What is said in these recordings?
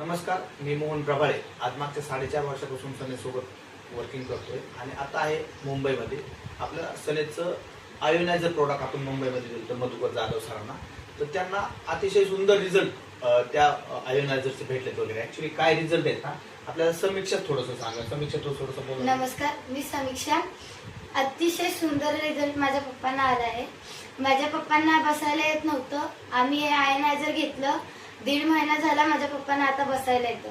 नमस्कार, मी मोहन प्रभाळे. आज मागच्या 4.5 वर्षापासून सनेजसोबत वर्किंग करतोय आणि आता आहे मुंबईमध्ये. आपल्या सनेजचं आयोनायझर प्रोडक्ट आपण मुंबईमध्ये दिलं तर मधुकर जाधव सरांना, तर त्यांना अतिशय सुंदर रिझल्ट त्या आयोनायझरचे भेटलेत वगैरे. ऍक्च्युली काय रिझल्ट आहेत ना, आपल्याला समीक्षा थोडंसं सांगा. समीक्षा थोडंसं बोला. नमस्कार, मी समीक्षा. अतिशय सुंदर रिझल्ट माझ्या पप्पांना आला आहे. माझ्या पप्पांना बसायला येत नव्हतं. आम्ही हे आयनायझर घेतलं, 1.5 महिना झाला. माझ्या पप्पांना आता बसायला येतं.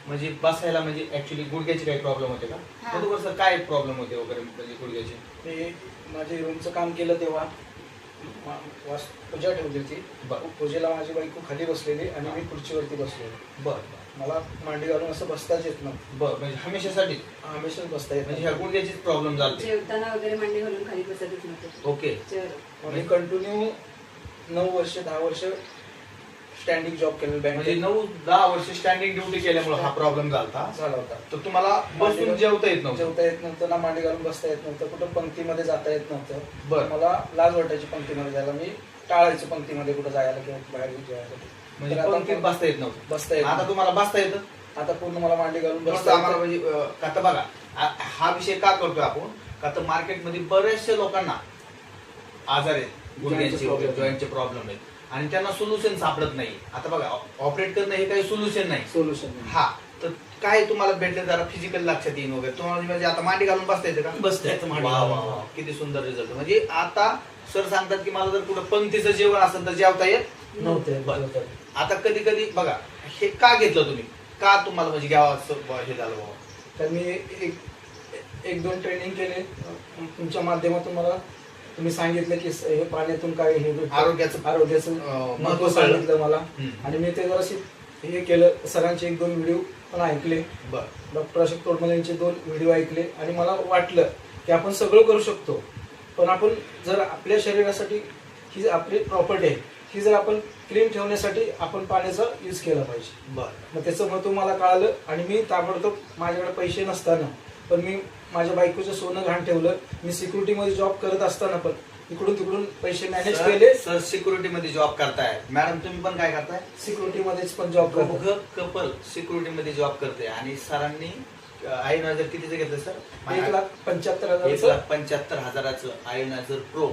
म्हणजे बसायला म्हणजे ऍक्च्युली गुडघ्याचे काही प्रॉब्लेम होते का? मधुकर सर काय प्रॉब्लेम होते वगैरे म्हणजे गुडघ्याचे? मी माझे रूमचं काम केलं तेव्हा पूजा ठेवली होती. पूजेला माझी बायको खाली बसलेली आणि मी खुर्चीवरती बसलेलो. बरं, मला मांडी घालून असं बसताच येत नव्हतं. बरं. म्हणजे हमेशासाठी हमेशाच बसता येत म्हणजे ह्या गुडघ्याचीच प्रॉब्लेम झाले. जेवताना वगैरे मांडी घालून खाली बसतच नव्हतं. ओके. मी कंटिन्यू 9 वर्ष 10 वर्ष स्टँडिंग जॉब केलेलं म्हणजे बँकेत 9-10 वर्ष स्टँडिंग ड्युटी केल्यामुळे हा प्रॉब्लेम झाला. झाला होता. तर तुम्हाला बसून जेवता येत नव्हतं? जेवता येत नव्हतं, ना मांडी घालून बसता येत नव्हतं, कुठं पंक्तीमध्ये जाता येत नव्हतं. बरं. मला लाज वाटायची पंक्तीमध्ये जायला. मी टाळायचो पंक्तीमध्ये कुठं जायला किंवा बाहेर जेवायला. म्हणजे तर आता पंक्तीत बसता येत नव्हतं. बसता येत आता तुम्हाला बसता येतं? आता पूर्ण मला मांडी घालून मस्त बसता आम्हाला येतं. म्हणजे आता बघा हा विषय का करतोय आपण, का तर मार्केटमध्ये बऱ्याचशा लोकांना आजार आहेत, गुडघ्यांचे वगैरे जॉईंटचे प्रॉब्लेम आहेत आणि त्यांना सोल्युशन सापडत नाही. आता बघा, ऑपरेट करणं हे काही सोल्युशन नाही. सोल्युशन हा, तर काय तुम्हाला भेटलं जरा फिजिकल लक्षात येईल वगैरे तुम्हाला. म्हणजे आता मांडी घालून बसता येतं का? बसता येतं मांडी वा घालून. वा वा, किती सुंदर रिझल्ट. म्हणजे आता सर सांगतात की मला जर कुठं पंक्तीचं जेवण असेल तर जेवता येत नव्हते. बरं. आता कधी कधी बघा, हे का घेतलं तुम्ही, का तुम्हाला म्हणजे घ्यावं असं हे झालं बाबा? तर मी एक दोन ट्रेनिंग केले तुमच्या माध्यमातून. मला तुम्ही सांगितलं की हे पाण्यातून काय हे भेटतं. आरोग्याचं महत्व सांगितलं मला. आणि मी ते जराशी हे केलं. सरांचे 1-2 व्हिडिओ पण ऐकले. बरं. डॉक्टर अशोक तोडमल यांचे 2 व्हिडिओ ऐकले आणि मला वाटलं की आपण सगळं करू शकतो. पण आपण जर आपल्या शरीरासाठी ही आपली प्रॉपर्टी आहे, ही जर आपण क्लीन ठेवण्यासाठी आपण पाण्याचा यूज केला पाहिजे. बरं. मग त्याचं महत्व मला कळालं आणि मी ताबडतोब माझ्याकडे पैसे नसताना पण मी माझ्या बायकोचं सोनं घाण ठेवलं. मी सिक्युरिटीमध्ये जॉब करत असताना पण इकडून तिकडून पैसे मॅनेज केले. सर सिक्युरिटी मध्ये जॉब करताय, मॅडम तुम्ही पण काय करताय? सिक्युरिटीमध्येच पण जॉब करतो. कपल सिक्युरिटी मध्ये जॉब करते आणि सरांनी आयोनायझर कितीचं घेतलं सर? 1,75,000. 1,75,000चं आयोनायझर प्रो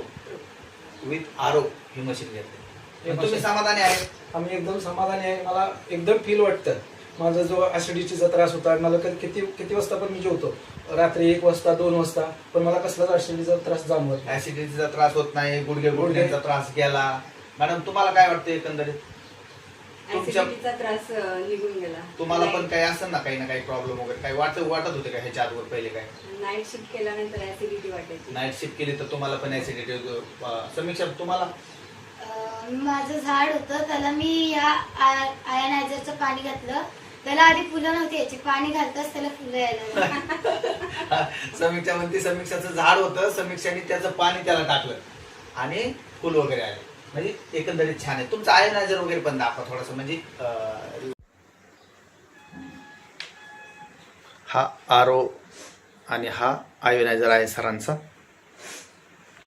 विथ आरो हे मशीन घेतलं. तुम्ही समाधानी आहे? आम्ही एकदम समाधानी आहे. मला एकदम फील वाटतं. माझा जो ऍसिडिटीचा त्रास होता, मला किती वाजता पण मी जेवतो, रात्री 1 वाजता 2 वाजता, पण मला कसलाच ऍसिडिटीचा त्रास जाणवत नाही. ऍसिडिटीचा त्रास होत नाही, गुडघ्याचा त्रास गेला. मॅडम तुम्हाला काय वाटतं एकंदरीत? ऍसिडिटीचा त्रास निघून गेला. तुम्हाला पण काही असेल ना, काही ना काही प्रॉब्लेम वगैरे काही वाटत होते का ह्याच्या आजवर पहिले काय? नाईट शिफ्ट केल्यानंतर ऍसिडिटी वाटायची. नाईट शिफ्ट केली तर तुम्हाला पण ऍसिडिटी? समीक्षा तुम्हाला? माझं झाड होतं, त्याला मी या आयनायझरचं पाणी घातलं. त्याला आधी फुलं नव्हती याची, पाणी घालताच त्याला फुलं यायला लागली. समीक्षा म्हणते समीक्षाचं झाड होतं, समीक्षाने त्याचं पाणी त्याला टाकलं आणि फुल वगैरे आले. म्हणजे एकंदरीत छान आहे. तुमचं आयोनायझर वगैरे पण दाखवा थोडस. म्हणजे हा आरो आणि हा आयोनायझर आहे सरांचा.